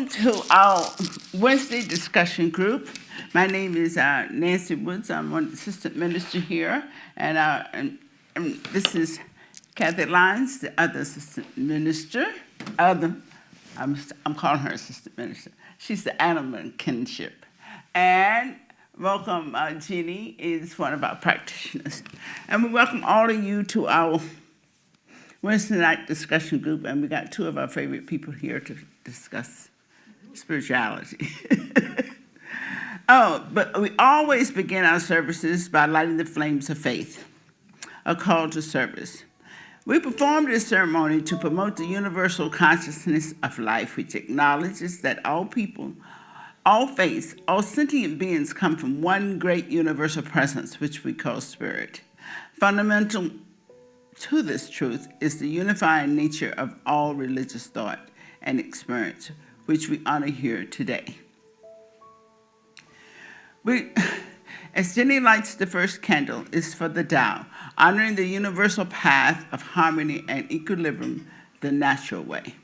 Welcome to our Wednesday discussion group. My name is Nancy Woods. I'm one assistant minister here, and this is Kathy Lyons, the other assistant minister. I'm calling her assistant minister. She's the animal kinship. And welcome, Jeannie is one of our practitioners. And we welcome all of you to our Wednesday night discussion group, and we got two of our favorite people here to discuss spirituality. But we always begin our services by lighting the flames of faith, a call to service. We perform this ceremony to promote the universal consciousness of life, which acknowledges that all people, all faiths, all sentient beings come from one great universal presence, which we call spirit. Fundamental to this truth is the unifying nature of all religious thought and experience, which we honor here today. As Jenny lights the first candle, is for the Tao, honoring the universal path of harmony and equilibrium the natural way.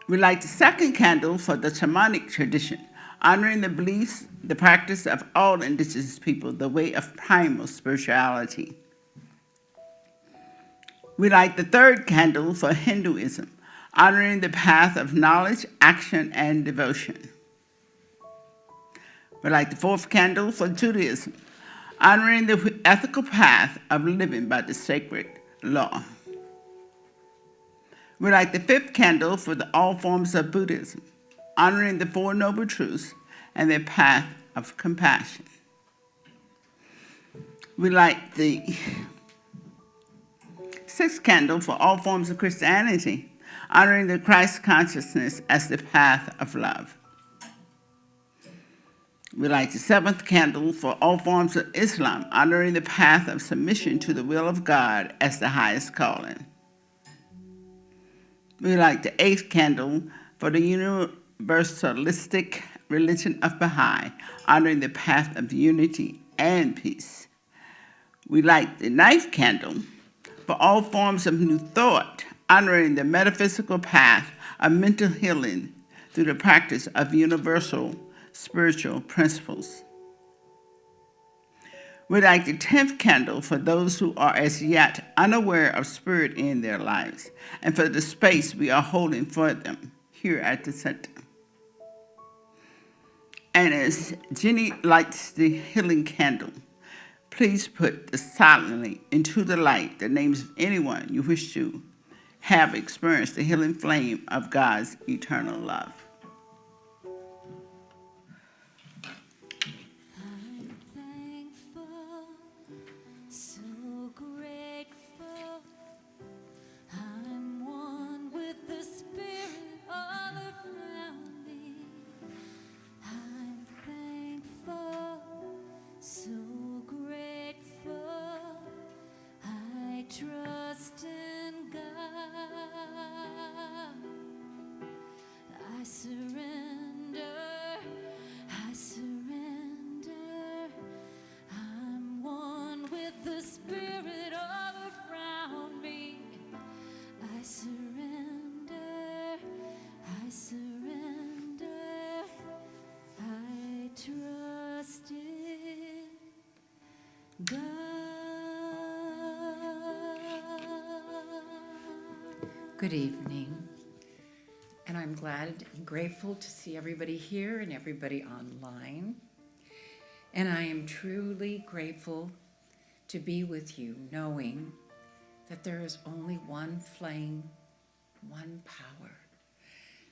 We light the second candle for the shamanic tradition, honoring the beliefs, the practice of all indigenous people, the way of primal spirituality. We light the third candle for Hinduism, honoring the path of knowledge, action, and devotion. We light the fourth candle for Judaism, honoring the ethical path of living by the sacred law. We light the fifth candle for all forms of Buddhism, honoring the Four Noble Truths and their path of compassion. We light the sixth candle for all forms of Christianity, honoring the Christ consciousness as the path of love. We light the seventh candle for all forms of Islam, honoring the path of submission to the will of God as the highest calling. We light the eighth candle for the universalistic religion of Baha'i, honoring the path of unity and peace. We light the ninth candle for all forms of New Thought, honoring the metaphysical path of mental healing through the practice of universal spiritual principles. We light the 10th candle for those who are as yet unaware of spirit in their lives, and for the space we are holding for them here at the center. And as Jenny lights the healing candle, please put silently into the light the names of anyone you wish to have experienced the healing flame of God's eternal love. Good evening, and I'm glad and grateful to see everybody here and everybody online. And I am truly grateful to be with you, knowing that there is only one flame, one power.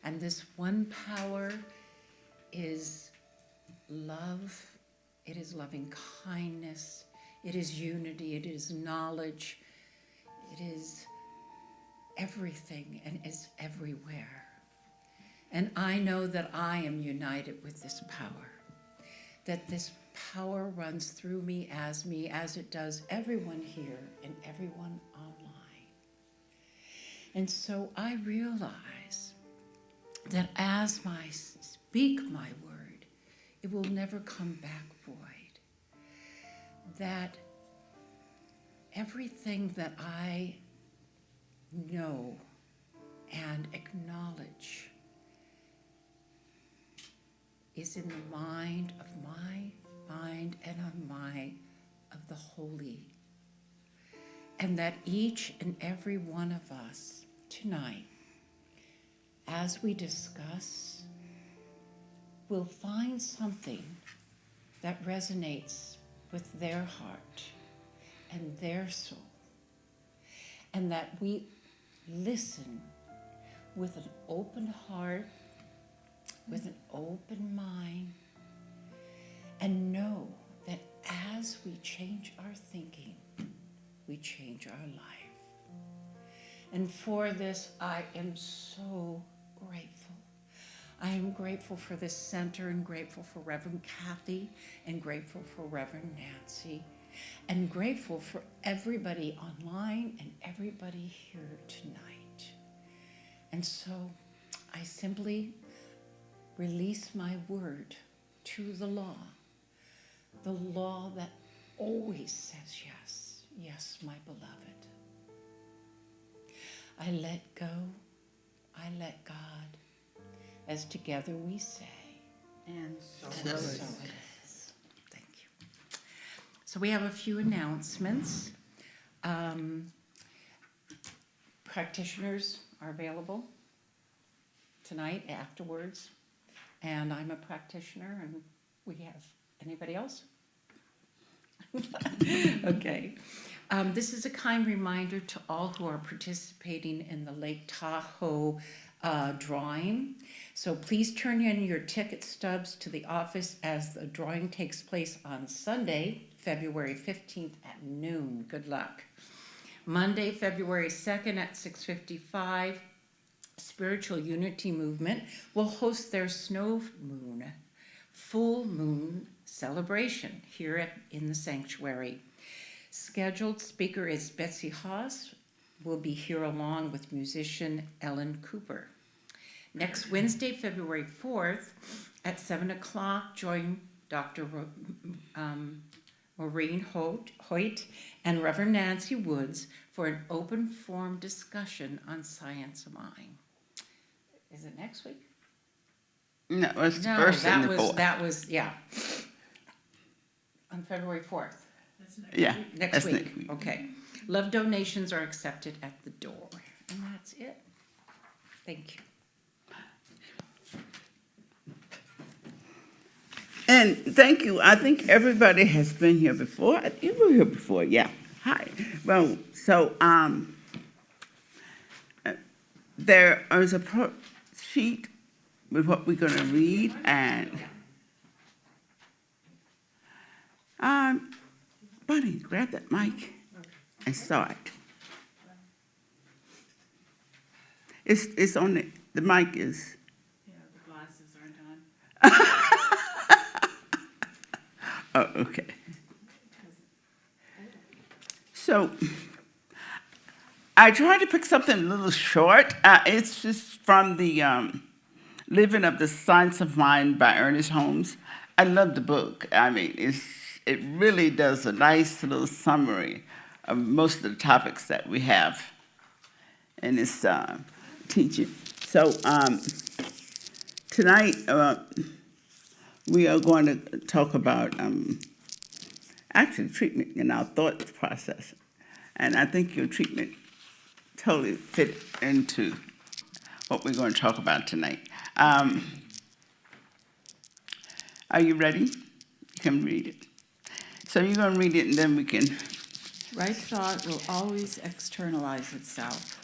And this one power is love, it is loving kindness, it is unity, it is knowledge, it is everything and is everywhere. And I know that I am united with this power, that this power runs through me as it does everyone here and everyone online. And so I realize that as I speak my word, it will never come back void. That everything that I know and acknowledge is in the mind of my mind and of the holy. And that each and every one of us tonight, as we discuss, will find something that resonates with their heart and their soul, and that we listen with an open heart, with an open mind, and know that as we change our thinking, we change our life. And for this, I am so grateful. I am grateful for this center and grateful for Reverend Kathy and grateful for Reverend Nancy and grateful for everybody online and everybody here tonight. And so I simply release my word to the law that always says yes, yes, my beloved. I let go, I let God, as together we say, and so it is. Thank you. So we have a few announcements. Practitioners are available tonight afterwards, and I'm a practitioner, and we have, anybody else? Okay. This is a kind reminder to all who are participating in the Lake Tahoe drawing. So please turn in your ticket stubs to the office as the drawing takes place on Sunday, February 15th at noon. Good luck. Monday, February 2nd at 6:55, Spiritual Unity Movement will host their snow moon, full moon celebration here in the sanctuary. Scheduled speaker is Betsy Haas, will be here along with musician Ellen Cooper. Next Wednesday, February 4th at 7 o'clock, join Dr. Maureen Hoyt and Reverend Nancy Woods for an open forum discussion on science of mind. Is it next week? No, it's the first and the fourth. That was, yeah. On February 4th. Yeah. Next week, okay. Love donations are accepted at the door. And that's it. Thank you. And thank you. I think everybody has been here before. You were here before, yeah. Hi. Well, so there is a sheet with what we're going to read, and Bunny, grab that mic and start. It's on the mic is. Yeah, the glasses aren't on. Oh, okay. So I tried to pick something a little short. It's just from the Living of the Science of Mind by Ernest Holmes. I love the book. I mean, it really does a nice little summary of most of the topics that we have in this teaching. So tonight we are going to talk about actually treatment in our thought process. And I think your treatment totally fit into what we're going to talk about tonight. Are you ready? You can read it. So you're going to read it and then we can. Right thought will always externalize itself.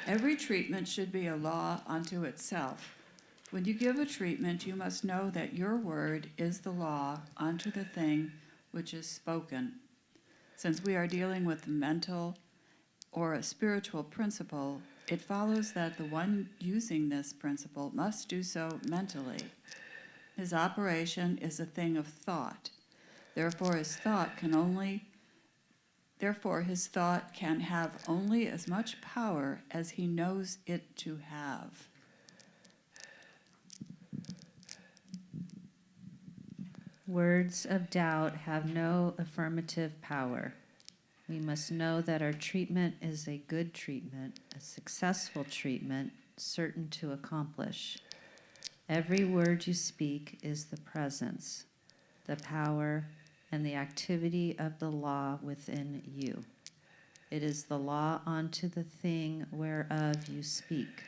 Every treatment should be a law unto itself. When you give a treatment, you must know that your word is the law unto the thing which is spoken. Since we are dealing with the mental or a spiritual principle, it follows that the one using this principle must do so mentally. His operation is a thing of thought. Therefore, his thought can have only as much power as he knows it to have. Words of doubt have no affirmative power. We must know that our treatment is a good treatment, a successful treatment, certain to accomplish. Every word you speak is the presence, the power, and the activity of the law within you. It is the law unto the thing whereof you speak.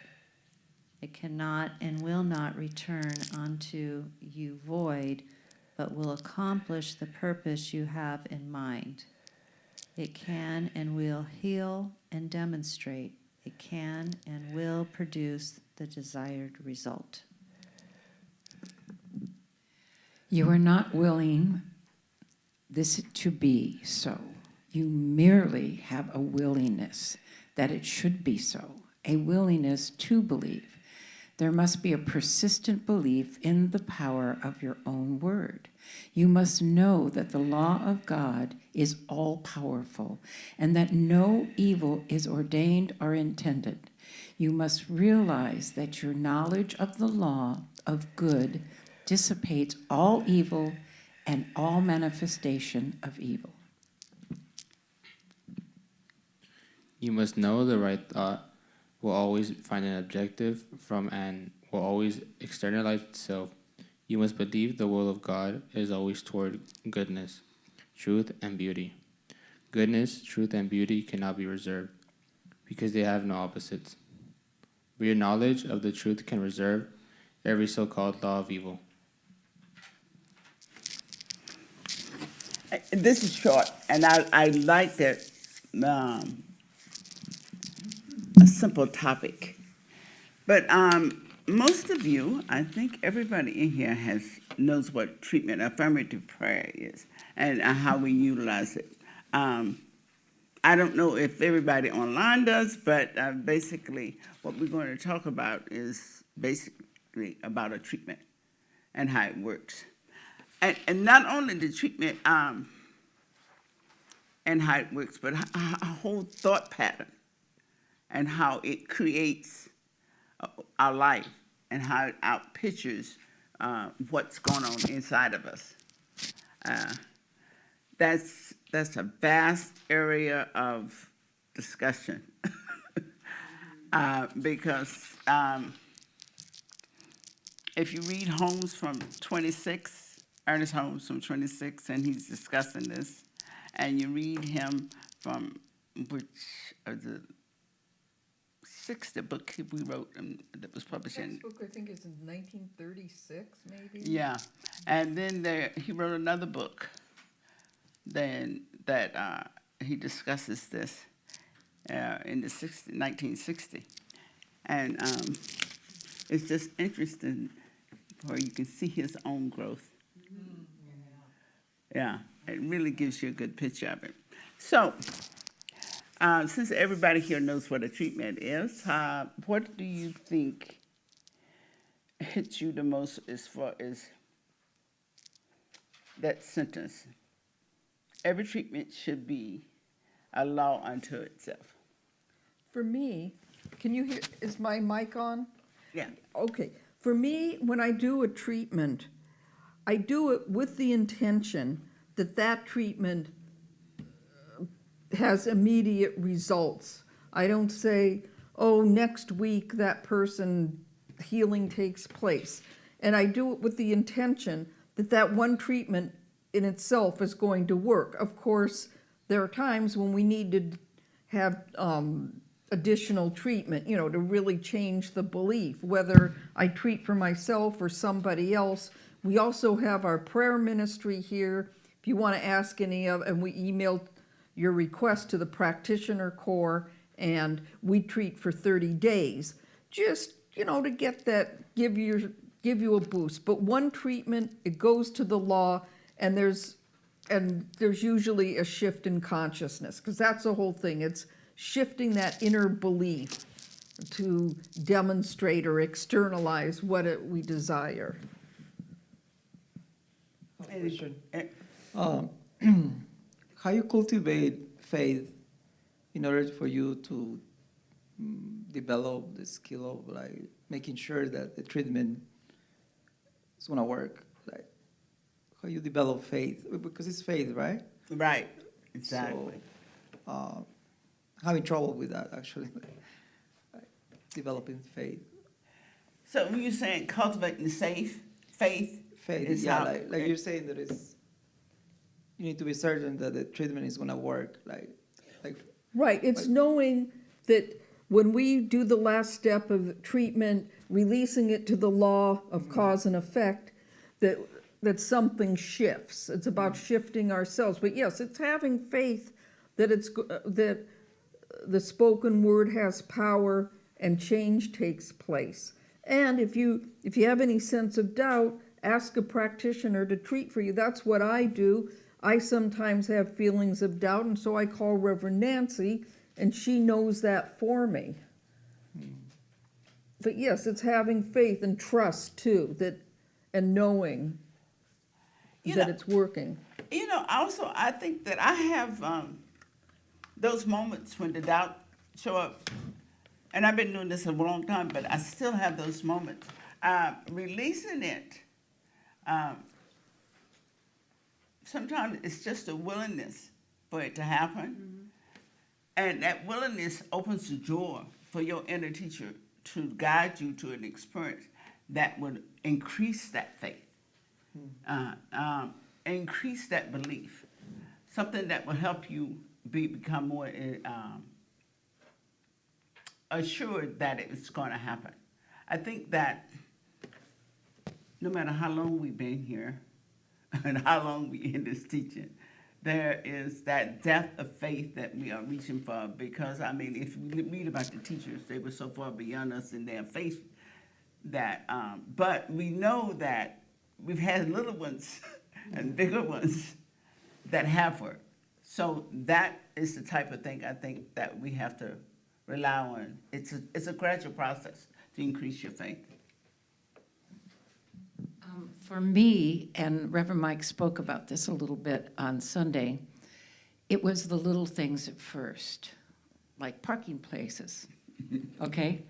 It cannot and will not return unto you void, but will accomplish the purpose you have in mind. It can and will heal and demonstrate. It can and will produce the desired result. You are not willing this to be so. You merely have a willingness that it should be so, a willingness to believe. There must be a persistent belief in the power of your own word. You must know that the law of God is all-powerful and that no evil is ordained or intended. You must realize that your knowledge of the law of good dissipates all evil and all manifestation of evil. You must know the right thought will always find an objective from and will always externalize itself. You must believe the will of God is always toward goodness, truth, and beauty. Goodness, truth, and beauty cannot be reserved because they have no opposites. But your knowledge of the truth can reserve every so-called law of evil. This is short, and I like that a simple topic. But most of you, I think everybody in here knows what treatment affirmative prayer is and how we utilize it. I don't know if everybody online does, but basically what we're going to talk about is basically about a treatment and how it works. And not only the treatment and how it works, but a whole thought pattern and how it creates our life and how it outpictures what's going on inside of us. That's a vast area of discussion because if you read Holmes from 26, Ernest Holmes from 26, and he's discussing this, and you read him from which of the 60 book we wrote that was published in. Textbook, I think, is in 1936, maybe? Yeah, and then he wrote another book then that he discusses this in the 1960. And it's just interesting where you can see his own growth. Yeah, it really gives you a good picture of it. So, since everybody here knows what a treatment is, what do you think hits you the most as far as that sentence? Every treatment should be a law unto itself. For me, can you hear, is my mic on? Yeah. Okay. For me, when I do a treatment, I do it with the intention that that treatment has immediate results. I don't say, oh, next week that person healing takes place. And I do it with the intention that that one treatment in itself is going to work. Of course, there are times when we need to have additional treatment, to really change the belief, whether I treat for myself or somebody else. We also have our prayer ministry here. If you want to ask any of, and we email your request to the practitioner corps, and we treat for 30 days. Just, to get that, give you a boost. But one treatment, it goes to the law, and there's usually a shift in consciousness, because that's the whole thing. It's shifting that inner belief to demonstrate or externalize what we desire. Question. How you cultivate faith in order for you to develop the skill of making sure that the treatment is going to work? How you develop faith, because it's faith, right? Right, exactly. So, having trouble with that, actually, like, developing faith. So when you're saying cultivating faith Faith, is yeah, how, like you're saying that you need to be certain that the treatment is gonna work, like, Right, it's Like- knowing that when we do the last step of treatment, releasing it to the law of cause and effect, that something shifts. It's about shifting ourselves. But yes, it's having faith that that the spoken word has power and change takes place. And if you have any sense of doubt, ask a practitioner to treat for you. That's what I do. I sometimes have feelings of doubt, and so I call Reverend Nancy, and she knows that for me. But yes, it's having faith and trust too, and knowing You that know- it's working. You know, also, I think that I have those moments when the doubt show up, and I've been doing this a long time, but I still have those moments. Releasing it, sometimes it's just a willingness for it to happen, and that willingness opens the door for your inner teacher to guide you to an experience that would increase that faith. Increase that belief, something that will help you become more assured that it's going to happen. I think that no matter how long we've been here and how long we in this teaching, there is that depth of faith that we are reaching for. Because I mean, if you read about the teachers, they were so far beyond us in their faith that. But we know that we've had little ones and bigger ones that have worked. So that is the type of thing I think that we have to rely on. It's a gradual process to increase your faith. For me, and Reverend Mike spoke about this a little bit on Sunday, it was the little things at first, like parking places, okay?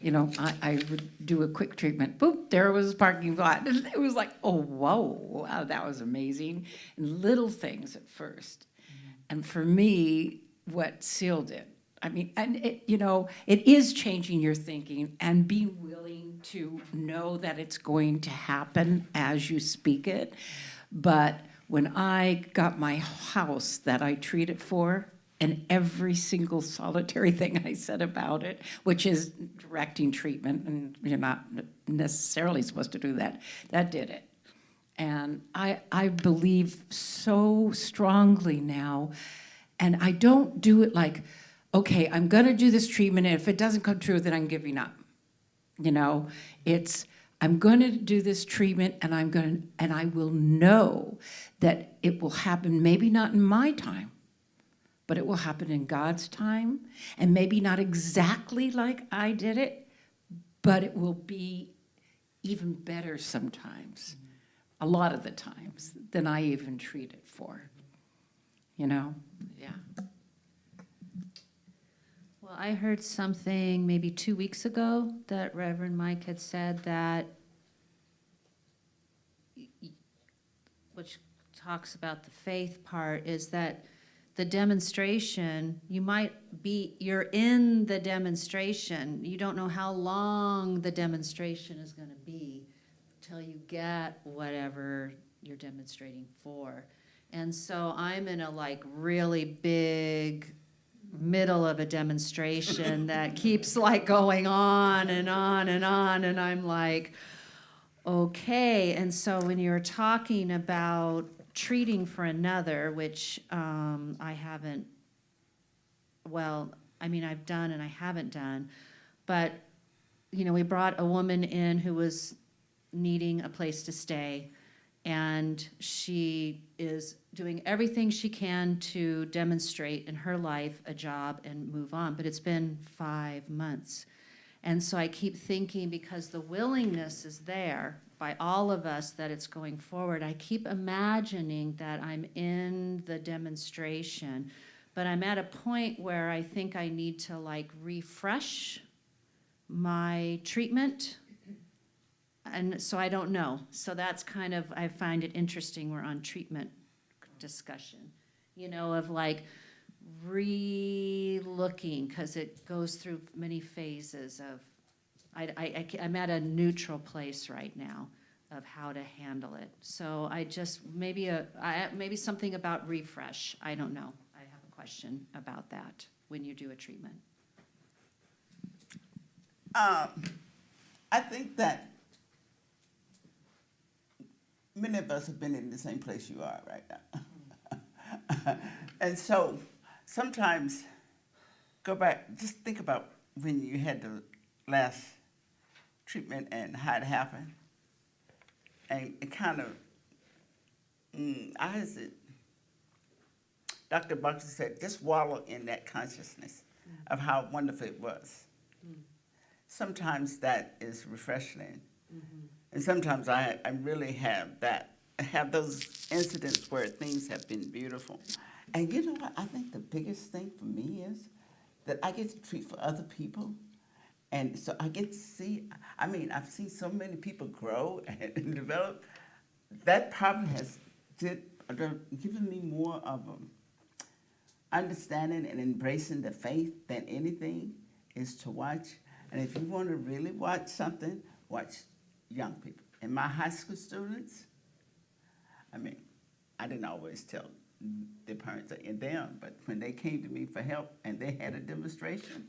You know, I would do a quick treatment, boop, there was a parking lot. It was like, oh, whoa, wow, that was amazing. And little things at first. And for me, what sealed it, I mean, and it, you know, it is changing your thinking and being willing to know that it's going to happen as you speak it. But when I got my house that I treated for, and every single solitary thing I said about it, which is directing treatment, and you're not necessarily supposed to do that, that did it. And I believe so strongly now, and I don't do it like, okay, I'm gonna do this treatment, and if it doesn't come true, then I'm giving up. You know, it's, I'm gonna do this treatment, and I will know that it will happen, maybe not in my time, but it will happen in God's time, and maybe not exactly like I did it, but it will be even better sometimes, a lot of the times, than I even treated for. You know? Yeah. Well, I heard something maybe 2 weeks ago that Reverend Mike had said that, which talks about the faith part, is that the demonstration, you're in the demonstration. You don't know how long the demonstration is going to be till you get whatever you're demonstrating for. And so I'm in a like really big middle of a demonstration that keeps like going on and on and on, and I'm like, okay. And so when you're talking about treating for another, which I haven't, well, I mean, I've done and I haven't done, but, you know, we brought a woman in who was needing a place to stay, and she is doing everything she can to demonstrate in her life a job and move on, but it's been 5 months. And so I keep thinking, because the willingness is there by all of us that it's going forward, I keep imagining that I'm in the demonstration, but I'm at a point where I think I need to like refresh my treatment. And so I don't know. So that's kind of, I find it interesting we're on treatment discussion, you know, of like, re-looking, because it goes through many phases of, I'm at a neutral place right now of how to handle it. So I just, maybe something about refresh, I don't know. I have a question about that when you do a treatment. I think that many of us have been in the same place you are right now. And so sometimes go back, just think about when you had the last treatment and how it happened. And it kind of, Dr. Buxton said, just wallow in that consciousness of how wonderful it was. Sometimes that is refreshing. And sometimes I really have those incidents where things have been beautiful. And you know what? I think the biggest thing for me is that I get to treat for other people. And so I get to see, I've seen so many people grow and develop. That probably has given me more of understanding and embracing the faith than anything is to watch. And if you want to really watch something, watch young people. And my high school students, I didn't always tell their parents and them, but when they came to me for help and they had a demonstration,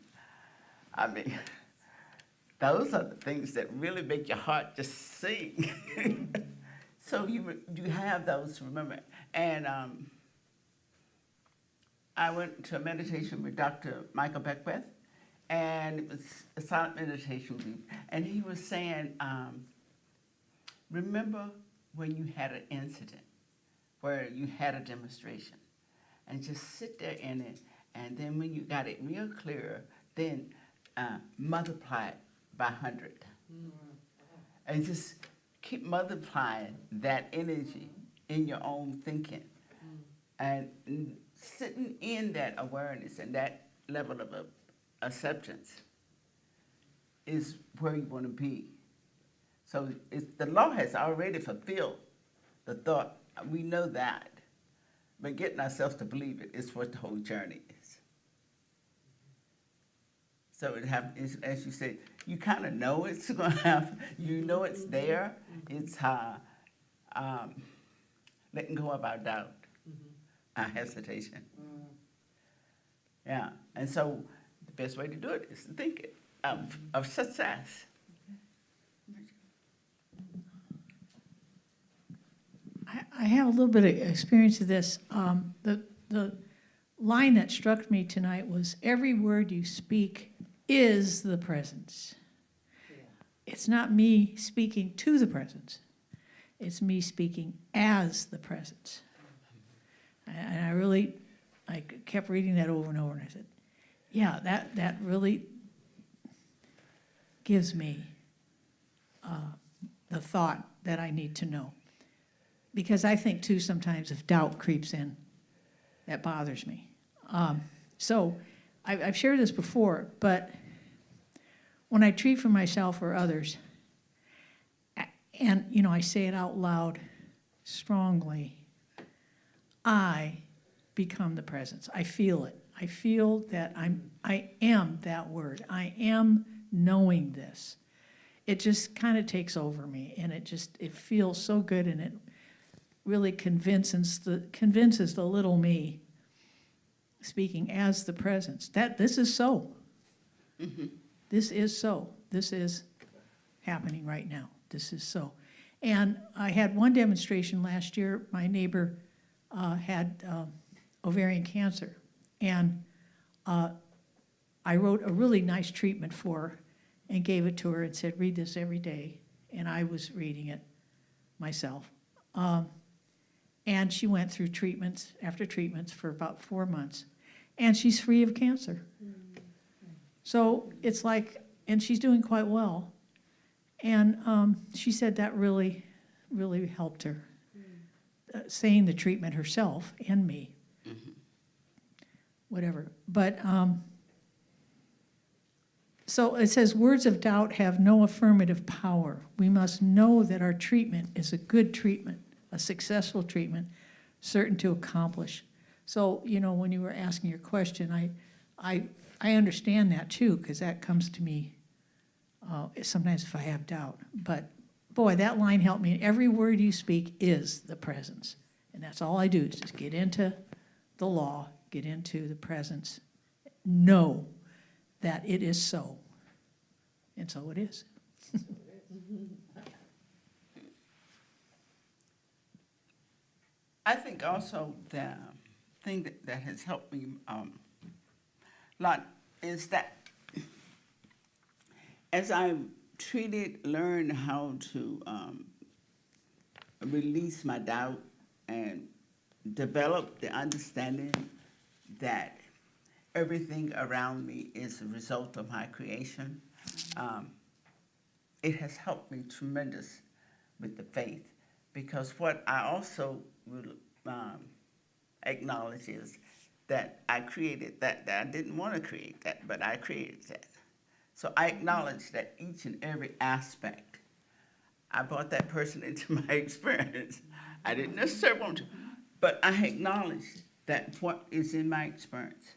those are the things that really make your heart just sing. So you have those to remember. And I went to a meditation with Dr. Michael Beckwith, and it was a silent meditation. And he was saying, remember when you had an incident where you had a demonstration, and just sit there in it, and then when you got it real clear, then multiply it by 100. And just keep multiplying that energy in your own thinking. And sitting in that awareness and that level of acceptance is where you want to be. So the law has already fulfilled the thought. We know that. But getting ourselves to believe it is what the whole journey is. So it happens, as you said, you kind of know it's going to happen. You know it's there. It's letting go of our doubt, our hesitation. Yeah, and so the best way to do it is to think it of success. I have a little bit of experience of this. The line that struck me tonight was, every word you speak is the presence. It's not me speaking to the presence. It's me speaking as the presence. And I kept reading that over and over, and I said, yeah, that really gives me the thought that I need to know. Because I think, too, sometimes if doubt creeps in, that bothers me. So I've shared this before, but when I treat for myself or others, and, I say it out loud strongly, I become the presence. I feel it. I feel that I am that word. I am knowing this. It just kind of takes over me, and it feels so good, and it really convinces the little me speaking as the presence that this is so. This is so. This is happening right now. This is so. And I had one demonstration last year. My neighbor had ovarian cancer, and I wrote a really nice treatment for her and gave it to her and said, read this every day. And I was reading it myself. And she went through treatments after treatments for about 4 months. And she's free of cancer. So it's like, and she's doing quite well. And she said that really, really helped her. Saying the treatment herself and me. Whatever. But, so it says, words of doubt have no affirmative power. We must know that our treatment is a good treatment, a successful treatment, certain to accomplish. So, you know, when you were asking your question, I understand that too, because that comes to me sometimes if I have doubt. But boy, that line helped me. Every word you speak is the presence. And that's all I do is just get into the law, get into the presence, know that it is so. And so it is. I think also the thing that has helped me a lot is that as I learned how to release my doubt and develop the understanding that everything around me is a result of my creation, it has helped me tremendous with the faith. Because what I also will acknowledge is that I created that I didn't want to create that, but I created that. So I acknowledge that each and every aspect, I brought that person into my experience. I didn't necessarily want to, but I acknowledge that what is in my experience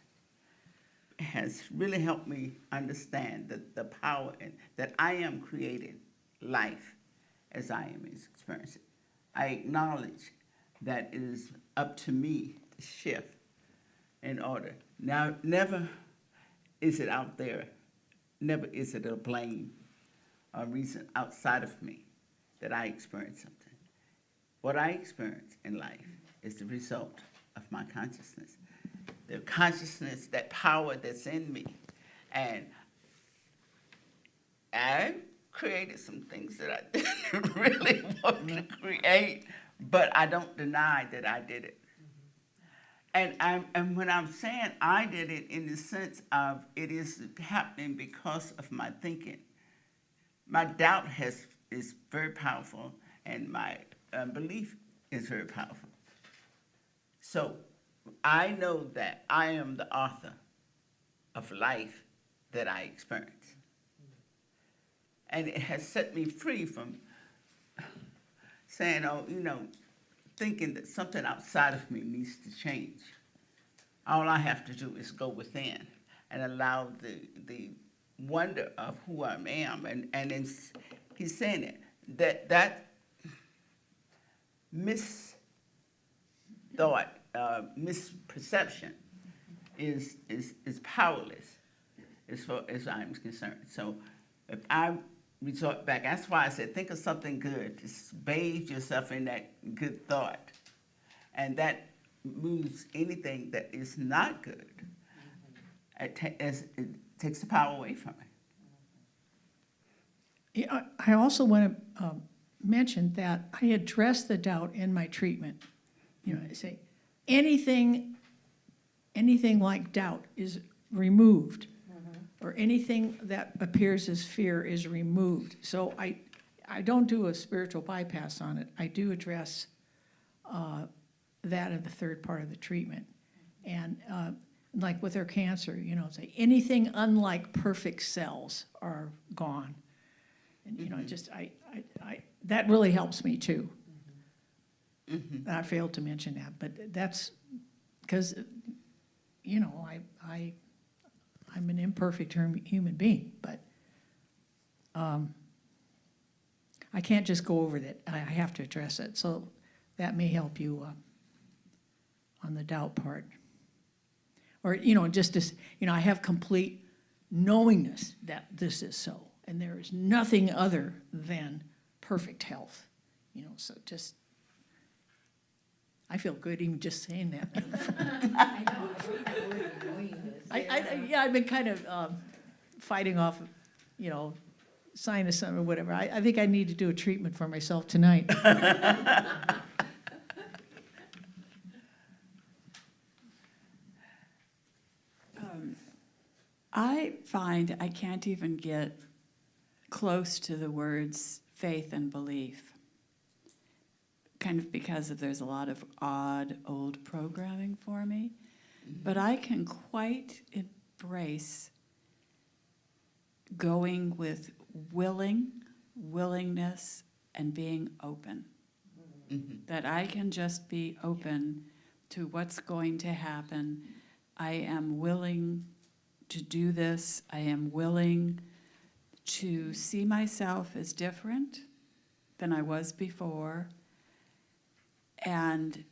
has really helped me understand the power that I am creating life as I am experiencing. I acknowledge that it is up to me to shift in order. Now, never is it out there, never is it a blame or reason outside of me that I experience something. What I experience in life is the result of my consciousness. The consciousness, that power that's in me. And I created some things that I didn't really want to create, but I don't deny that I did it. And when I'm saying I did it in the sense of it is happening because of my thinking, my doubt is very powerful, and my belief is very powerful. So I know that I am the author of life that I experience. And it has set me free from saying, oh, thinking that something outside of me needs to change. All I have to do is go within and allow the wonder of who I am. And he's saying it, that misthought, misperception is powerless as far as I'm concerned. So if I resort back, that's why I said think of something good. Just bathe yourself in that good thought. And that moves anything that is not good. It takes the power away from it. Yeah, I also want to mention that I address the doubt in my treatment. I say anything like doubt is removed, or anything that appears as fear is removed. So I don't do a spiritual bypass on it. I do address that in the third part of the treatment. And like with her cancer, say anything unlike perfect cells are gone. And just that really helps me too. Mm-hmm. I failed to mention that, but that's because I'm an imperfect human being, but I can't just go over that. I have to address it. So that may help you on the doubt part. Or, just as, I have complete knowingness that this is so. And there is nothing other than perfect health. So just, I feel good even just saying that. I've been kind of fighting off, sinus or whatever. I think I need to do a treatment for myself tonight. I find I can't even get close to the words faith and belief, kind of because there's a lot of odd old programming for me. But I can quite embrace going with willingness, and being open. Mm-hmm. That I can just be open to what's going to happen. I am willing to do this. I am willing to see myself as different than I was before. And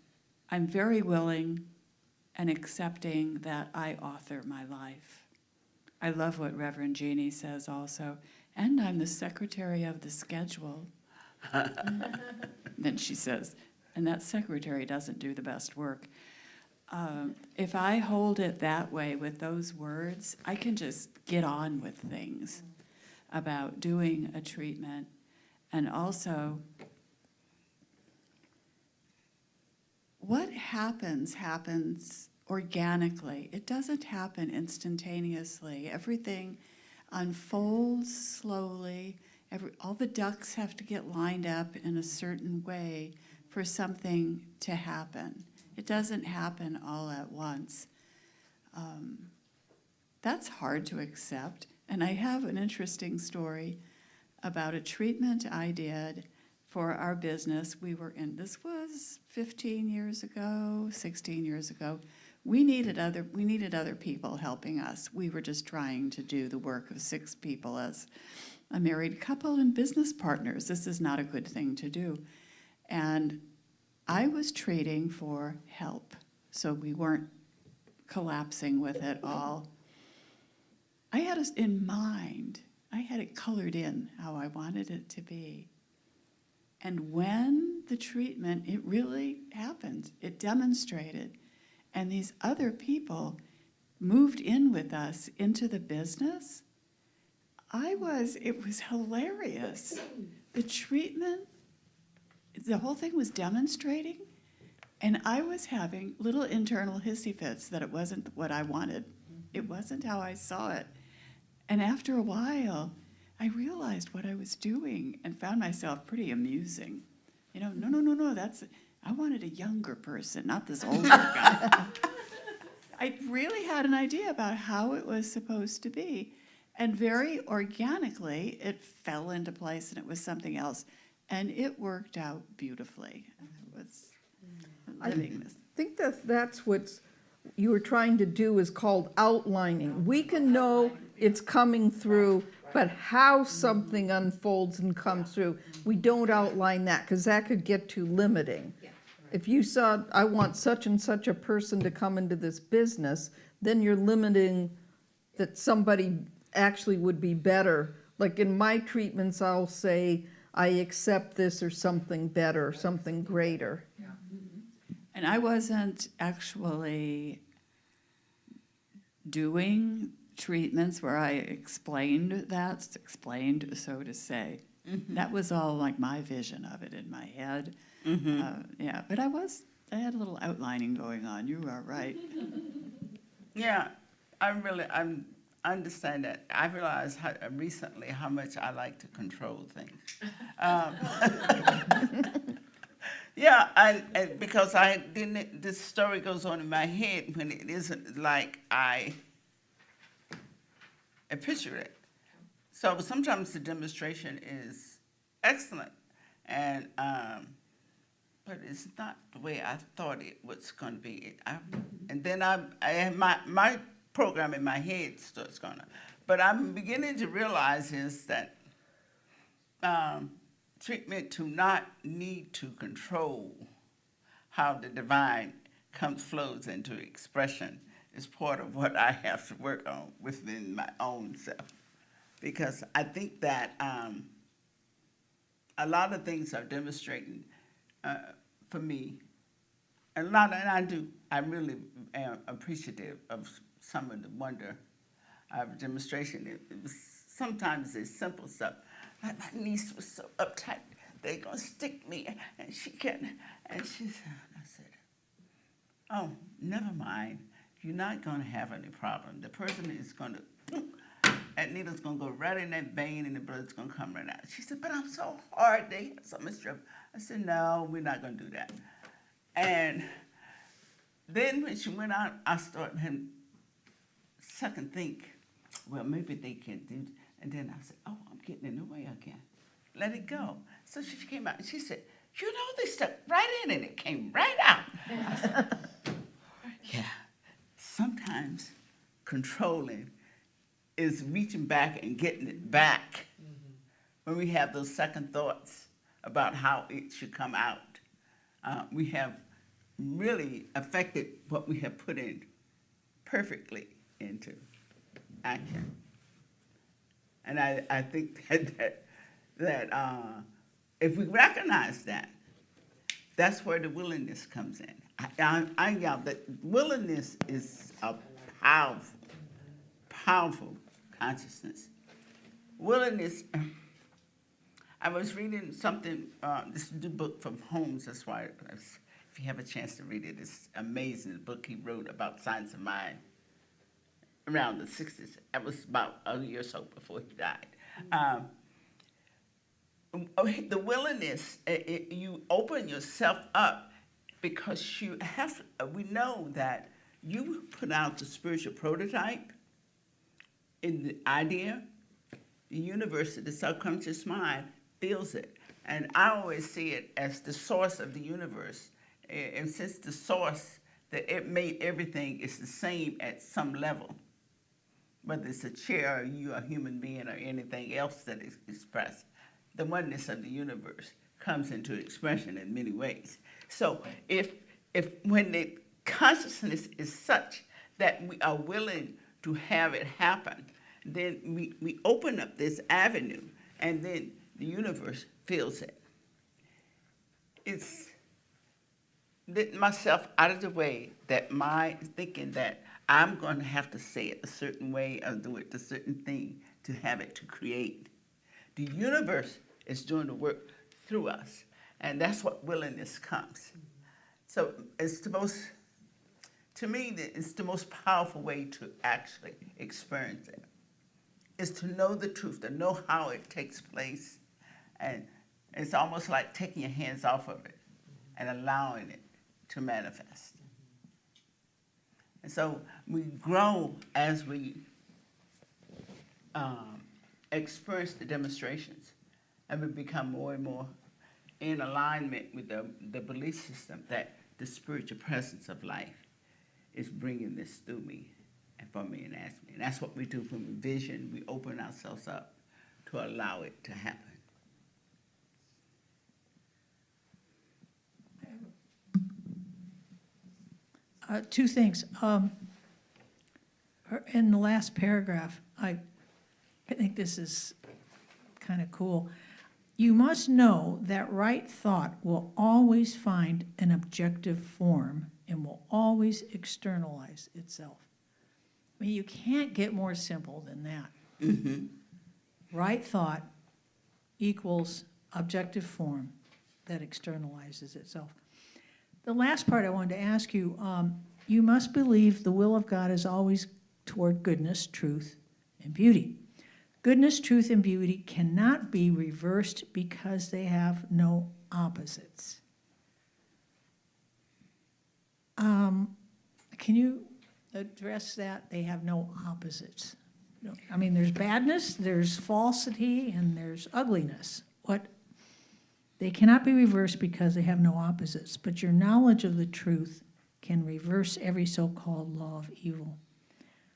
I'm very willing and accepting that I author my life. I love what Reverend Jeannie says also. And I'm the secretary of the schedule. Then she says, and that secretary doesn't do the best work. If I hold it that way with those words, I can just get on with things about doing a treatment. And also, what happens organically. It doesn't happen instantaneously. Everything unfolds slowly. All the ducks have to get lined up in a certain way for something to happen. It doesn't happen all at once. That's hard to accept. And I have an interesting story about a treatment I did for our business. This was 15 years ago, 16 years ago. We needed other people helping us. We were just trying to do the work of 6 people as a married couple and business partners. This is not a good thing to do. And I was treating for help, so we weren't collapsing with it all. I had it in mind. I had it colored in how I wanted it to be. And when the treatment, it really happened. It demonstrated. And these other people moved in with us into the business. It was hilarious. The treatment, the whole thing was demonstrating, and I was having little internal hissy fits that it wasn't what I wanted. It wasn't how I saw it. And after a while, I realized what I was doing and found myself pretty amusing. No, I wanted a younger person, not this older guy. I really had an idea about how it was supposed to be. And very organically, it fell into place and it was something else. And it worked out beautifully. It was living this. I think that's what you were trying to do is called outlining. We can know it's coming through, but how something unfolds and comes through, we don't outline that because that could get too limiting. If you saw, I want such and such a person to come into this business, then you're limiting that somebody actually would be better. Like in my treatments, I'll say, I accept this or something better, something greater. And I wasn't actually doing treatments where I explained, so to say. Mm-hmm. That was all like my vision of it in my head. Mm-hmm. But I had a little outlining going on. You are right. Yeah, I understand that. I realized recently how much I like to control things. Yeah, and because this story goes on in my head when it isn't like I picture it. So sometimes the demonstration is excellent, and but it's not the way I thought it was going to be. And then I have my program in my head starts going on. But I'm beginning to realize is that treatment to not need to control how the divine flows into expression is part of what I have to work on within my own self. Because I think that a lot of things are demonstrating for me. And I really am appreciative of some of the wonder of demonstration. It was sometimes it's simple stuff. My niece was so uptight, they're gonna stick me, and she said, I said, oh, never mind. You're not gonna have any problem. The person is gonna, that needle's gonna go right in that vein and the blood's gonna come right out. She said, but I'm so hard, they have so much trouble. I said, no, we're not gonna do that. And then when she went out, I started having second think, well, maybe they can do, and then I said, oh, I'm getting in the way again. Let it go. So she came out and she said, you know, they stuck right in and it came right out. I said, Yeah. Sometimes controlling is reaching back and getting it back when we have those second thoughts about how it should come out. We have really affected what we have put in perfectly into action. And I think that if we recognize that, that's where the willingness comes in. Yeah, that willingness is a powerful, powerful consciousness. Willingness, I was reading something, this new book from Holmes, that's why, if you have a chance to read it, it's amazing, the book he wrote about science of mind around the 60s. That was about a year or so before he died. The willingness, you open yourself up because you have, we know that you put out the spiritual prototype in the idea, the universe, the subconscious mind feels it. And I always see it as the source of the universe. And since the source that it made everything is the same at some level, whether it's a chair or you, a human being, or anything else that is expressed, the oneness of the universe comes into expression in many ways. So if when the consciousness is such that we are willing to have it happen, then we open up this avenue, and then the universe feels it. It's letting myself out of the way, that my thinking that I'm going to have to say it a certain way or do it a certain thing to have it to create. The universe is doing the work through us, and that's what willingness comes. So it's the most, to me, it's the most powerful way to actually experience it, is to know the truth, to know how it takes place, and it's almost like taking your hands off of it and allowing it to manifest. And so we grow as we experience the demonstrations, and we become more and more in alignment with the belief system that the spiritual presence of life is bringing this through me and for me and as me. And that's what we do when we vision. We open ourselves up to allow it to happen. Two things. In the last paragraph, I think this is kind of cool. You must know that right thought will always find an objective form and will always externalize itself. I mean, you can't get more simple than that. Mm-hmm. Right thought equals objective form that externalizes itself. The last part I wanted to ask you, you must believe the will of God is always toward goodness, truth, and beauty. Goodness, truth, and beauty cannot be reversed because they have no opposites. Can you address that? They have no opposites. No, I mean, there's badness, there's falsity, and there's ugliness. They cannot be reversed because they have no opposites, but your knowledge of the truth can reverse every so-called law of evil.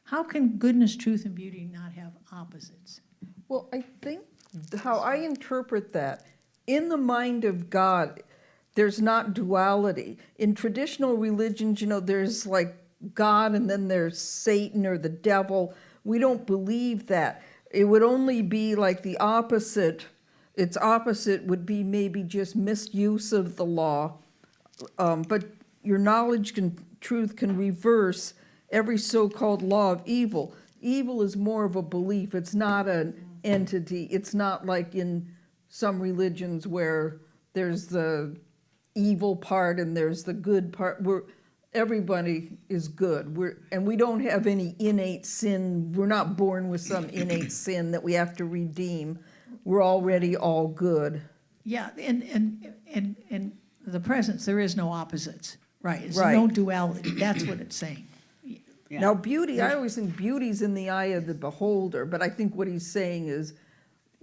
How can goodness, truth, and beauty not have opposites? Well, I think how I interpret that, in the mind of God, there's not duality. In traditional religions, there's like God and then there's Satan or the devil. We don't believe that. It would only be like the opposite. Its opposite would be maybe just misuse of the law. But your knowledge and truth can reverse every so-called law of evil. Evil is more of a belief. It's not an entity. It's not like in some religions where there's the evil part and there's the good part. Everybody is good. And we don't have any innate sin. We're not born with some innate sin that we have to redeem. We're already all good. Yeah, in the presence, there is no opposites, right? It's Right. no duality. That's what it's saying. Yeah. Now, beauty, I always think beauty's in the eye of the beholder, but I think what he's saying is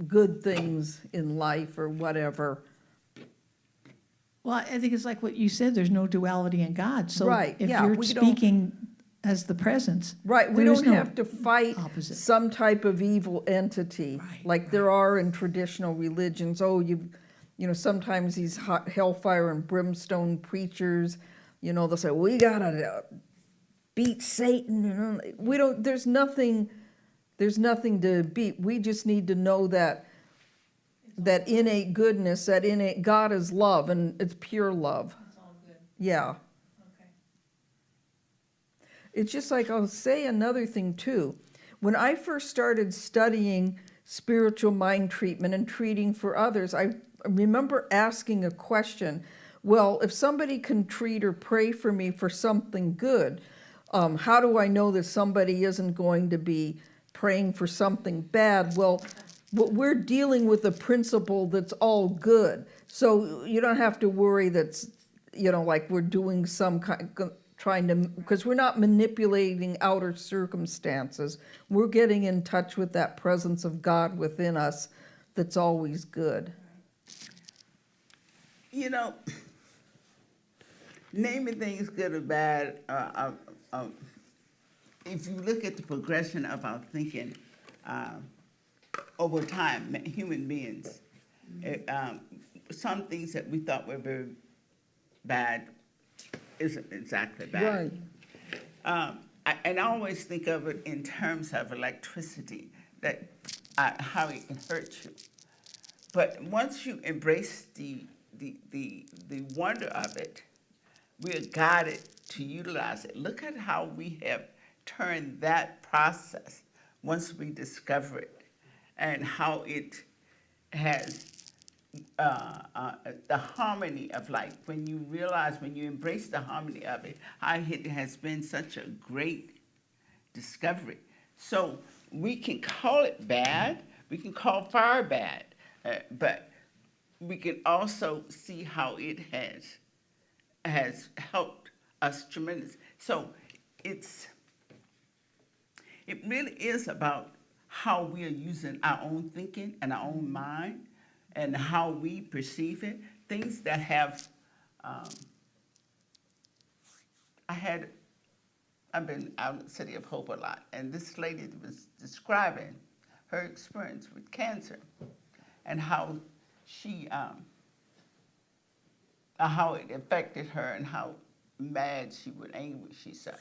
good things in life or whatever Well, I think it's like what you said, there's no duality in God. So Right, if yeah, you're we don't- speaking as the presence, Right, we there is don't no have to fight opposite. some type of evil entity Right, like there are in traditional religions. Oh, you know, sometimes these hot hellfire and brimstone preachers, you know, they'll say, we gotta beat Satan. You know, we don't. There's nothing to beat. We just need to know that innate goodness, that innate God is love, and it's pure love. It's all good. Yeah. Okay. It's just like I'll say another thing too. When I first started studying spiritual mind treatment and treating for others, I remember asking a question. Well, if somebody can treat or pray for me for something good, how do I know that somebody isn't going to be praying for something bad? Well, we're dealing with a principle that's all good. So you don't have to worry that's, you know, like we're doing some kind, trying to, because we're not manipulating outer circumstances. We're getting in touch with that presence of God within us that's always good. You know, naming things good or bad, if you look at the progression of our thinking over time, human beings, some things that we thought were very bad isn't exactly bad. And I always think of it in terms of electricity, that how it can hurt you. But once you embrace the wonder of it, we are guided to utilize it. Look at how we have turned that process once we discover it, and how it has the harmony of life. When you realize, when you embrace the harmony of it, how it has been such a great discovery. So we can call it bad, we can call fire bad, but we can also see how it has helped us tremendously. So it really is about how we are using our own thinking and our own mind and how we perceive it. Things that have, I've been out in the City of Hope a lot, and this lady was describing her experience with cancer and how how it affected her and how mad she would, angry she said.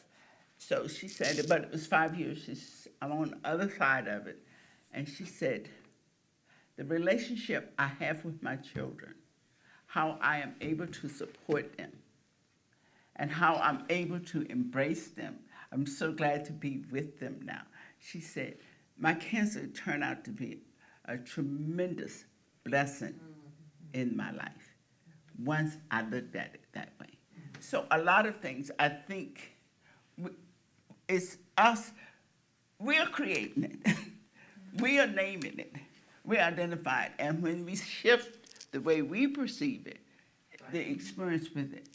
So she said, but it was 5 years, I'm on the other side of it, and she said, the relationship I have with my children, how I am able to support them, and how I'm able to embrace them. I'm so glad to be with them now. She said, my cancer turned out to be a tremendous blessing in my life once I looked at it that way. So a lot of things, I think, it's us, we're creating it. We are naming it. We identify it. And when we shift the way we perceive it, the experience with it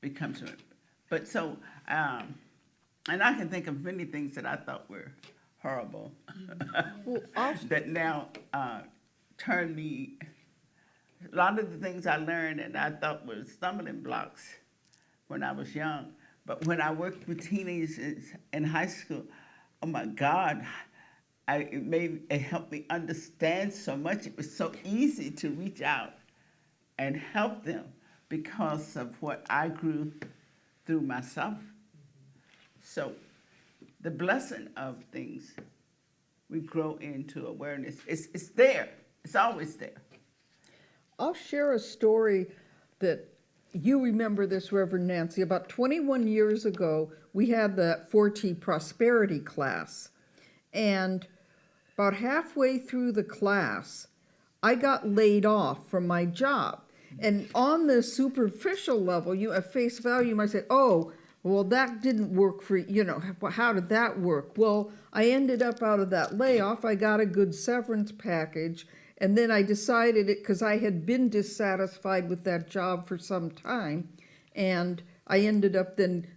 becomes, but so, and I can think of many things that I thought were horrible that now turn me, a lot of the things I learned and I thought were stumbling blocks when I was young, but when I worked with teenagers in high school, oh my God, it helped me understand so much. It was so easy to reach out and help them because of what I grew through myself. So the blessing of things, we grow into awareness. It's there. It's always there. I'll share a story that you remember this, Reverend Nancy. About 21 years ago, we had the 4T prosperity class. And about halfway through the class, I got laid off from my job. And on the superficial level, at face value, you might say, oh, well, that didn't work for, how did that work? Well, I ended up out of that layoff. I got a good severance package. And then I decided it, because I had been dissatisfied with that job for some time. And I ended up then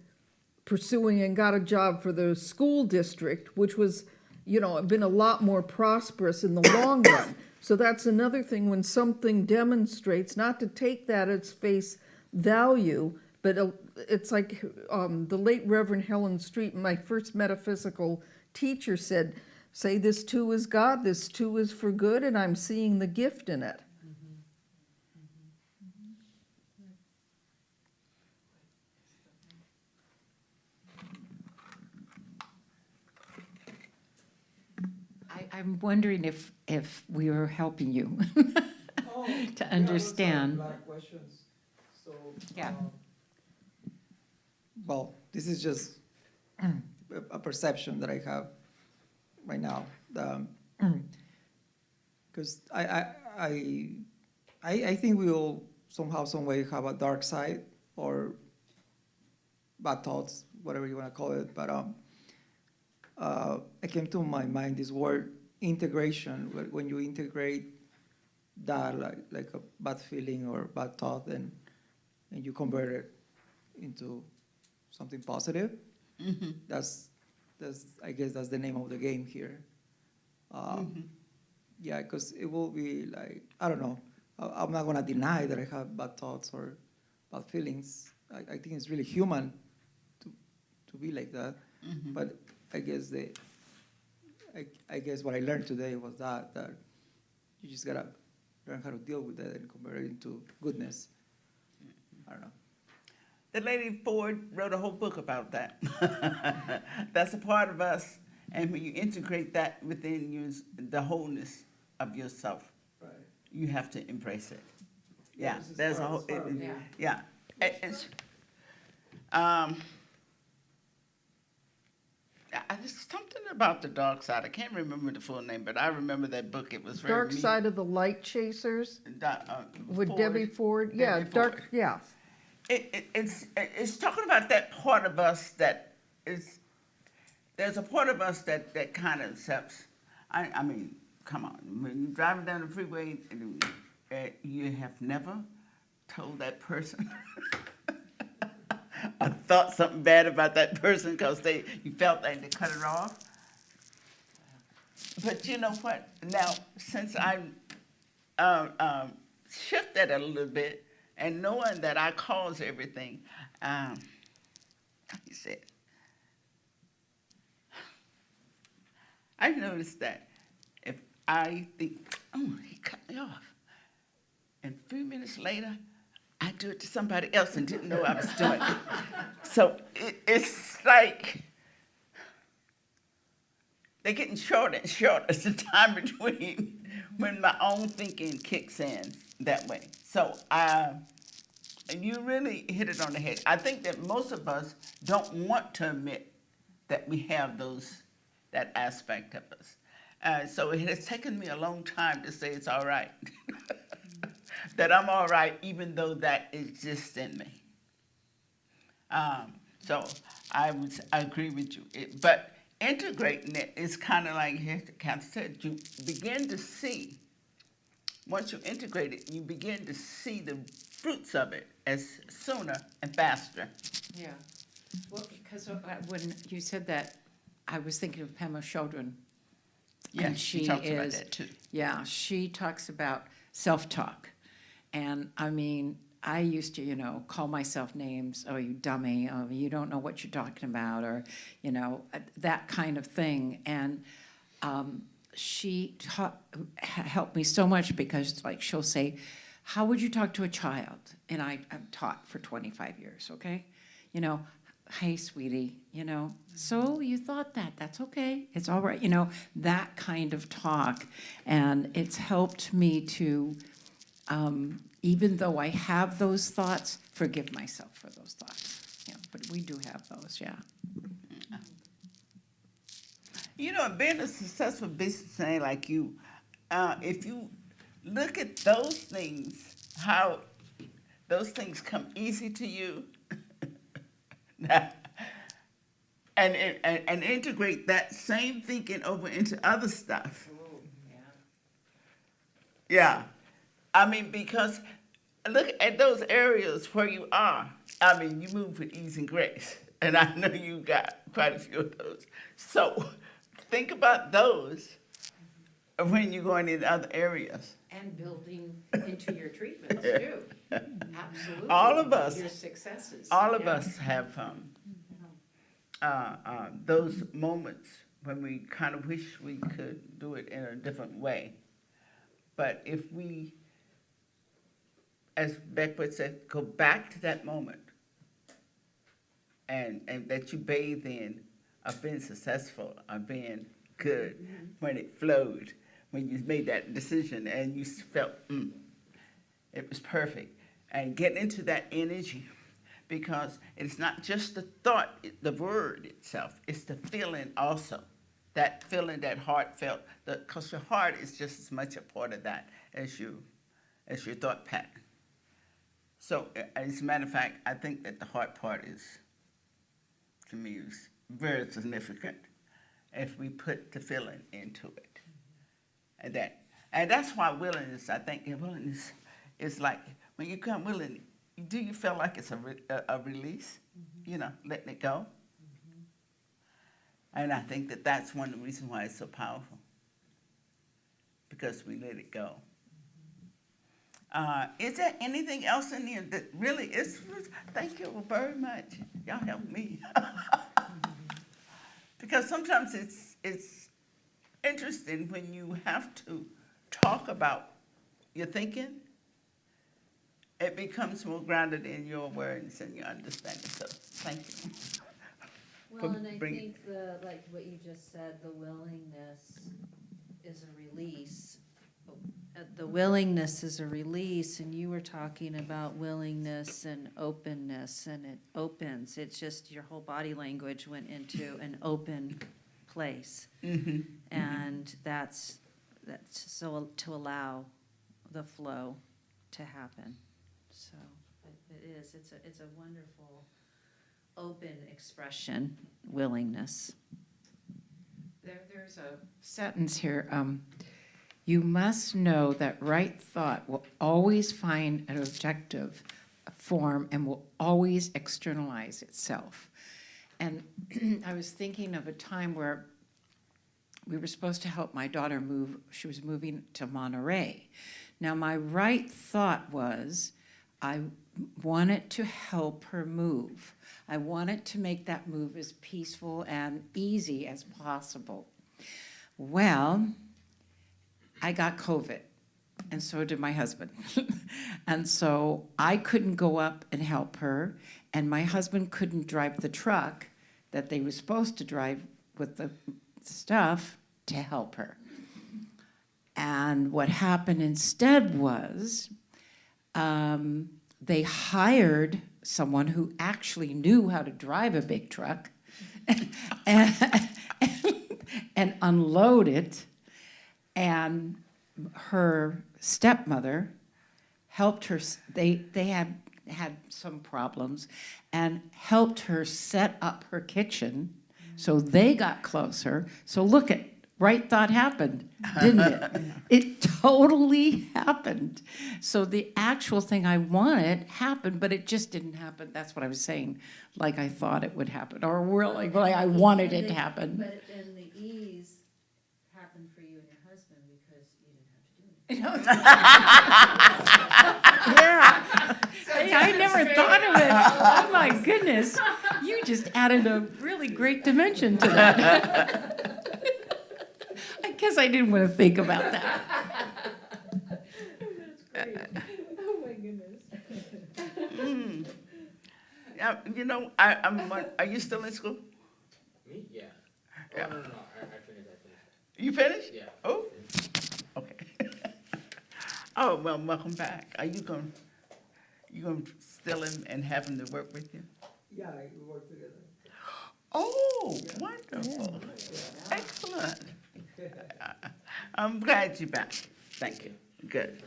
pursuing and got a job for the school district, which was, been a lot more prosperous in the long run. So that's another thing, when something demonstrates, not to take that as face value, but it's like the late Reverend Helen Street, my first metaphysical teacher, said, say this too is God, this too is for good, and I'm seeing the gift in it. I'm wondering if we were helping you to understand. questions. So, Yeah. well, this is just a perception that I have right now. Because I think we all somehow, some way have a dark side or bad thoughts, whatever you want to call it. But it came to my mind this word integration. When you integrate that, like a bad feeling or bad thought, and you convert it into something positive. That's I guess that's the name of the game here. Yeah, because it will be like, I don't know. I'm not gonna deny that I have bad thoughts or bad feelings. I think it's really human to be like that. But I guess I guess what I learned today was that you just gotta learn how to deal with that and convert it into goodness. I don't know. The lady Ford wrote a whole book about that. That's a part of us, and when you integrate that within you, the wholeness of yourself, Right. you have to embrace it. Yeah, Yeah, this is there's a part- whole. it's part of you. Yeah, it's. There's something about the dark side. I can't remember the full name, but I remember that book. It was very Dark neat. Side of the Light Chasers with Ford. Debbie Ford. Yeah, Debbie dark. Ford. Yeah. It's talking about that part of us that is. There's a part of us that kind of accepts. I mean, come on. When you're driving down the freeway, you have never told that person. I thought something bad about that person because you felt like they cut it off. But you know what? Now, since I shifted a little bit and knowing that I cause everything, he said, I noticed that if I think, oh, he cut me off, and a few minutes later, I do it to somebody else and didn't know I was doing it. So it's like they're getting shorter and shorter as the time between when my own thinking kicks in that way. So you really hit it on the head. I think that most of us don't want to admit that we have that aspect of us. So it has taken me a long time to say it's all right. That I'm all right, even though that exists in me. So I agree with you. But integrating it is kind of like Kathy said, you begin to see, once you integrate it, you begin to see the fruits of it as sooner and faster. Yeah. Well, because when you said that, I was thinking of Pema Chodron. Yeah, And she she talks about is- that too. Yeah, she talks about self-talk. And I mean, I used to, call myself names, oh, you dummy, oh, you don't know what you're talking about, or, that kind of thing. And she helped me so much because it's like she'll say, how would you talk to a child? And I've taught for 25 years, okay? Hey, sweetie, so you thought that, that's okay, it's all right, that kind of talk. And it's helped me to, even though I have those thoughts, forgive myself for those thoughts. Yeah, but we do have those, yeah. Being a successful businessman like you, if you look at those things, how those things come easy to you, and integrate that same thinking over into other stuff. Yeah. I mean, because look at those areas where you are. I mean, you move with ease and grace. And I know you got quite a few of those. So think about those when you're going in other areas. And building into your treatments too. Absolutely. All of us. Your successes. All of Yeah. us have those moments when we kind of wish we could do it in a different way. But if we, as Beckwith said, go back to that moment and that you bathe in of being successful, of being good, when it flowed, when you made that decision and you felt, it was perfect. And get into that energy, because it's not just the thought, the word itself, it's the feeling also. That feeling, that heartfelt, because your heart is just as much a part of that as your thought pattern. So, as a matter of fact, I think that the heart part is, to me, is very significant if we put the feeling into it. And that's why willingness, I think willingness is like, when you come willing, do you feel like it's a release? You know, letting it go? And I think that that's one of the reasons why it's so powerful, because we let it go. Is there anything else in here that really is? Thank you very much. Y'all help me. Because sometimes it's interesting when you have to talk about your thinking. It becomes more grounded in your awareness and your understanding. So, thank you. Well, and I think like what you just said, the willingness is a release. The willingness is a release, and you were talking about willingness and openness, and it opens. It's just your whole body language went into an open place. And that's so to allow the flow to happen. So it's a wonderful open expression, willingness. There's a sentence here. You must know that right thought will always find an objective form and will always externalize itself. And I was thinking of a time where we were supposed to help my daughter move. She was moving to Monterey. Now, my right thought was, I wanted to help her move. I wanted to make that move as peaceful and easy as possible. Well, I got COVID, and so did my husband. And so I couldn't go up and help her, and my husband couldn't drive the truck that they were supposed to drive with the stuff to help her. And what happened instead was they hired someone who actually knew how to drive a big truck and unload it. And her stepmother helped her. They had some problems and helped her set up her kitchen. So they got closer. So look at, right thought happened, didn't it? It totally happened. So the actual thing I wanted happened, but it just didn't happen. That's what I was saying. Like I thought it would happen, or really, like I wanted it to happen. But then the ease happened for you and your husband because you didn't have to do anything. Yeah. I never thought of it. Oh my goodness. You just added a really great dimension to that. I guess I didn't want to think about that. That's great. Oh my goodness. Yeah, you know, are you still in school? Me? Yeah. Yeah. Oh, no, I finished. You finished? Yeah. Oh, okay. Oh, well, welcome back. Are you going still in and have him to work with you? Yeah, we work together. Oh, wonderful. Excellent. I'm glad you're back. Thank you. Good.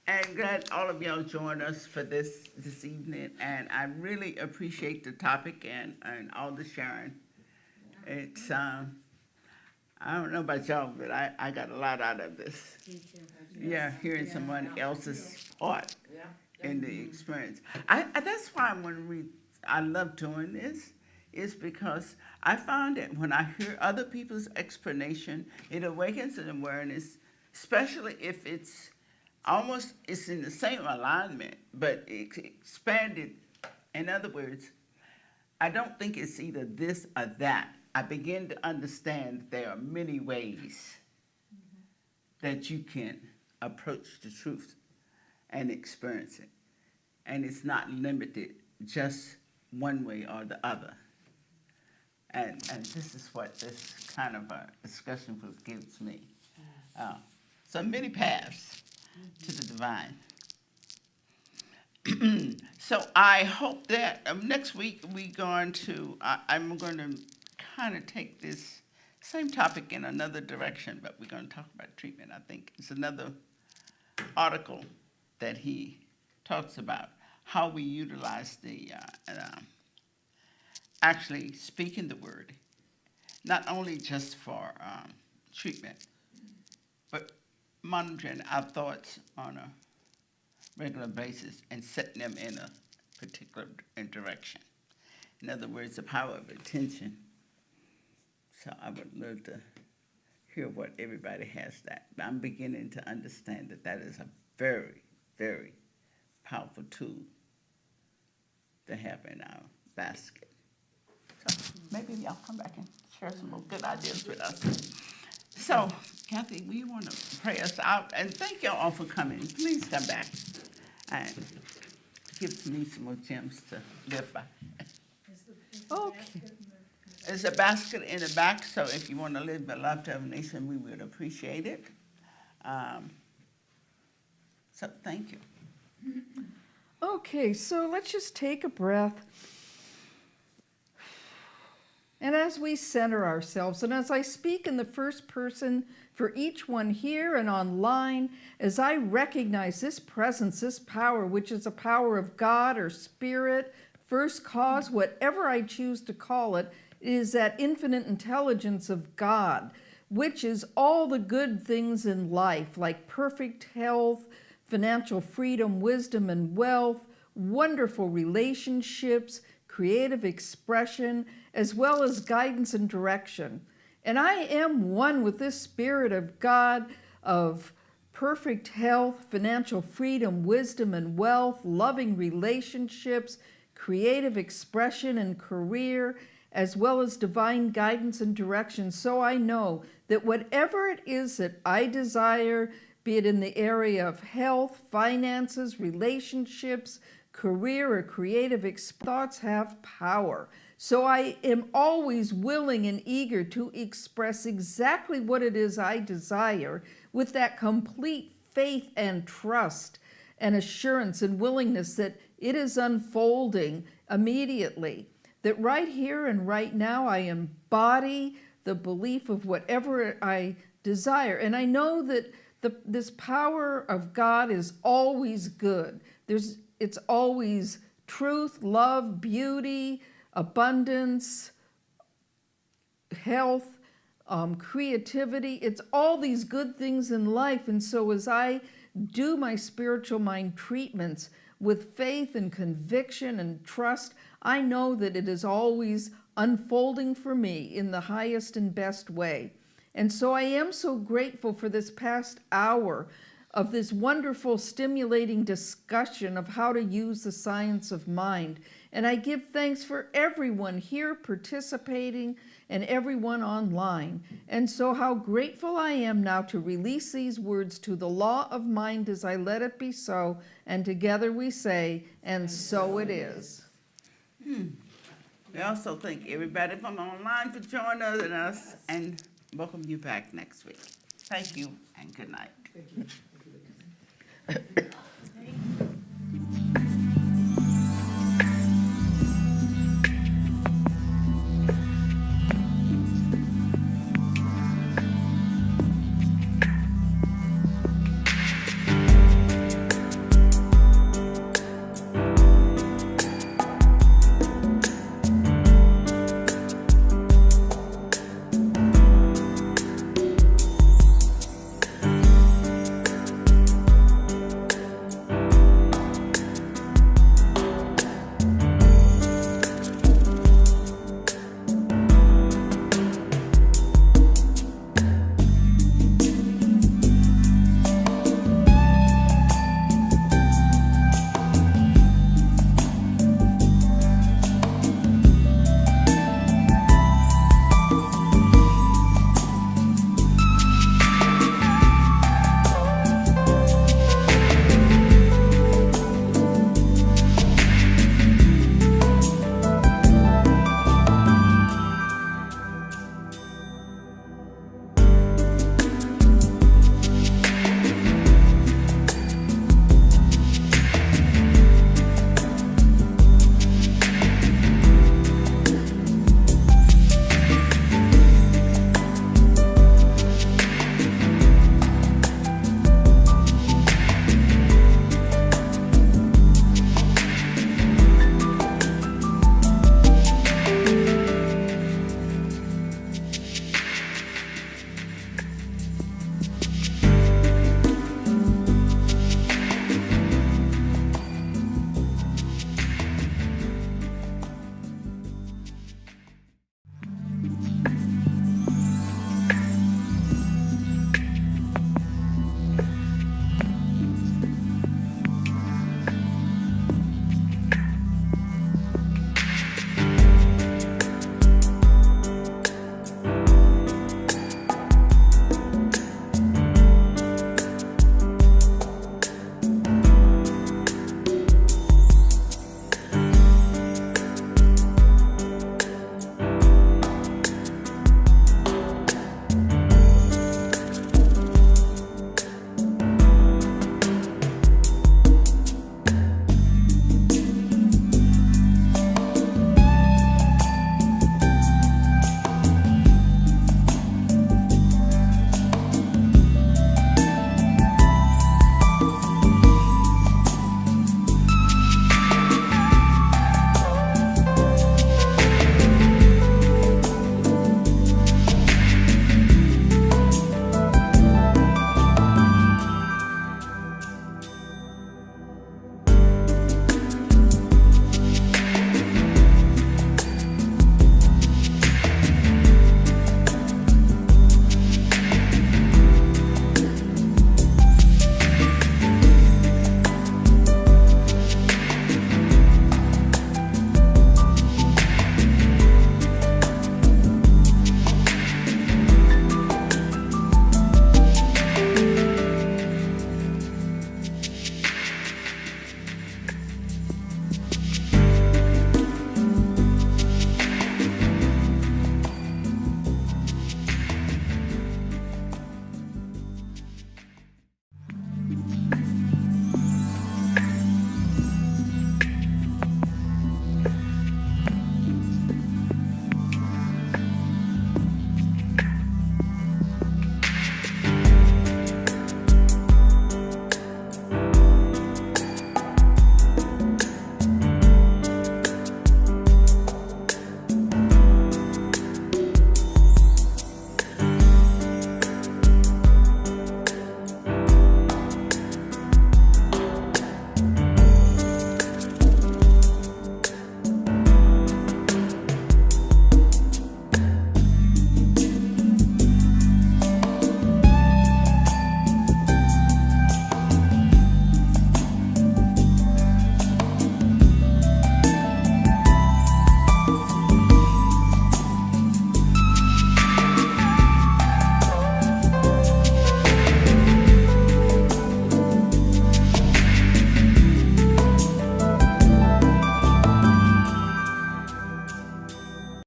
And glad all of y'all joined us for this evening. And I really appreciate the topic and all the sharing. It's, I don't know about y'all, but I got a lot out of this. Me too. Yeah, hearing someone else's part in the experience. That's why I love doing this, is because I found that when I hear other people's explanation, it awakens an awareness especially if it's it's in the same alignment, but it's expanded. In other words, I don't think it's either this or that. I begin to understand that there are many ways that you can approach the truth and experience it. And it's not limited just one way or the other. And this is what this kind of a discussion group gives me. So many paths to the divine. So I hope that next week I'm going to kind of take this same topic in another direction, but we're going to talk about treatment. I think it's another article that he talks about how we utilize the actually speaking the word, not only just for treatment, but monitoring our thoughts on a regular basis and setting them in a particular direction. In other words, the power of attention. So I would love to hear what everybody has that. But I'm beginning to understand that that is a very, very powerful tool to have in our basket. So maybe y'all come back and share some more good ideas with us. So, Kathy, we want to pray us out, and thank y'all all for coming. Please come back and give me some more gems to live by. Okay. There's a basket in the back, so if you want to live the life of a nation, we would appreciate it. So thank you. Okay, so let's just take a breath. And as we center ourselves, and as I speak in the first person for each one here and online, as I recognize this presence, this power, which is a power of God or spirit, first cause, whatever I choose to call it, is that infinite intelligence of God, which is all the good things in life, like perfect health, financial freedom, wisdom and wealth, wonderful relationships, creative expression, as well as guidance and direction. And I am one with this Spirit of God of perfect health, financial freedom, wisdom and wealth, loving relationships, creative expression and career, as well as divine guidance and direction. So I know that whatever it is that I desire, be it in the area of health, finances, relationships, career, or creative thoughts have power. So I am always willing and eager to express exactly what it is I desire with that complete faith and trust and assurance and willingness that it is unfolding immediately. That right here and right now I embody the belief of whatever I desire. And I know that this power of God is always good. It's always truth, love, beauty, abundance, health, creativity. It's all these good things in life. And so as I do my spiritual mind treatments with faith and conviction and trust, I know that it is always unfolding for me in the highest and best way. And so I am so grateful for this past hour of this wonderful, stimulating discussion of how to use the science of mind. And I give thanks for everyone here participating and everyone online. And so how grateful I am now to release these words to the law of mind as I let it be so. And together we say, and so it is. We also thank everybody from online for joining us and welcome you back next week. Thank you and good night. Thank you.